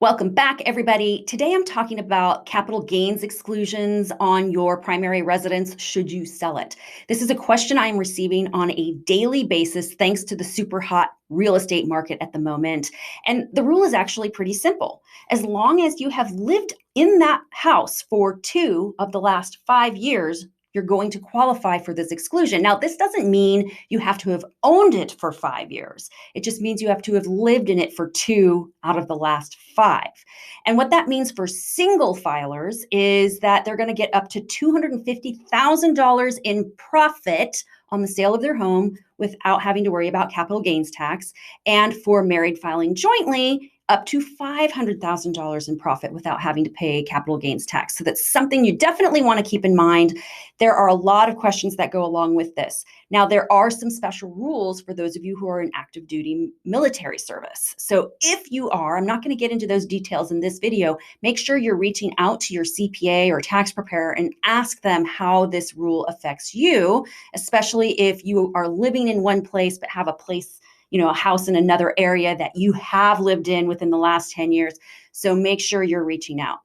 Welcome back, everybody. Today I'm talking about capital gains exclusions on your primary residence should you sell it. This is a question I'm receiving on a daily basis thanks to the super hot real estate market at the moment. And the rule is actually pretty simple. As long as you have lived in that house for 2 of the last 5 years, you're going to qualify for this exclusion. Now, this doesn't mean you have to have owned it for 5 years. It just means you have to have lived in it for 2 out of the last 5. And what that means for single filers is that they're going to get up to $250,000 in profit on the sale of their home without having to worry about capital gains tax. And for married filing jointly, up to $500,000 in profit without having to pay capital gains tax. So that's something you definitely want to keep in mind. There are a lot of questions that go along with this. Now, there are some special rules for those of you who are in active duty military service. So if you are, I'm not going to get into those details in this video, make sure you're reaching out to your CPA or tax preparer and ask them how this rule affects you, especially if you are living in one place but have a house in another area that you have lived in within the last 10 years. So make sure you're reaching out.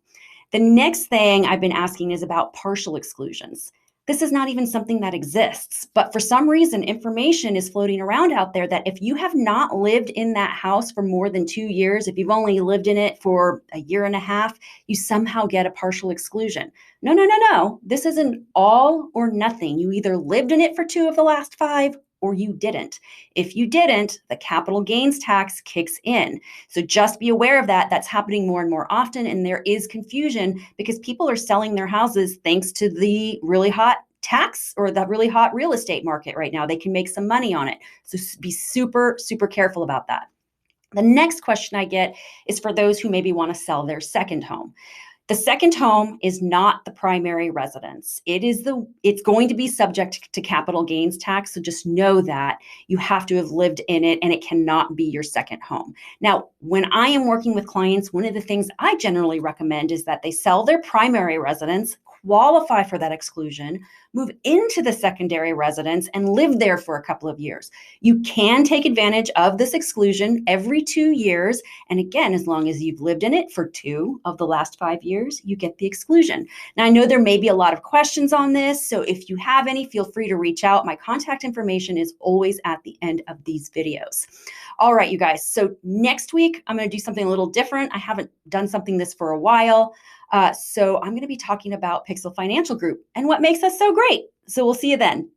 The next thing I've been asking is about partial exclusions. This is not even something that exists, but for some reason, information is floating around out there that if you have not lived in that house for more than 2 years, if you've only lived in it for a year and a half, you somehow get a partial exclusion. No, no, no, no. This is an all or nothing. You either lived in it for 2 of the last 5 or you didn't. If you didn't, the capital gains tax kicks in. So just be aware of that. That's happening more and more often, and there is confusion because people are selling their houses thanks to the really hot tax or the really hot real estate market right now. They can make some money on it. So be super, super careful about that. The next question I get is for those who maybe want to sell their second home. The second home is not the primary residence. It's going to be subject to capital gains tax. So just know that you have to have lived in it and it cannot be your second home. Now, when I am working with clients, one of the things I generally recommend is that they sell their primary residence, qualify for that exclusion, move into the secondary residence and live there for a couple of years. You can take advantage of this exclusion every 2 years. And again, as long as you've lived in it for 2 of the last 5 years, you get the exclusion. Now, I know there may be a lot of questions on this, so if you have any, feel free to reach out. My contact information is always at the end of these videos. All right, you guys. So next week, I'm going to do something a little different. I haven't done something this for a while. So I'm going to be talking about Pixel Financial Group and what makes us so great. So we'll see you then.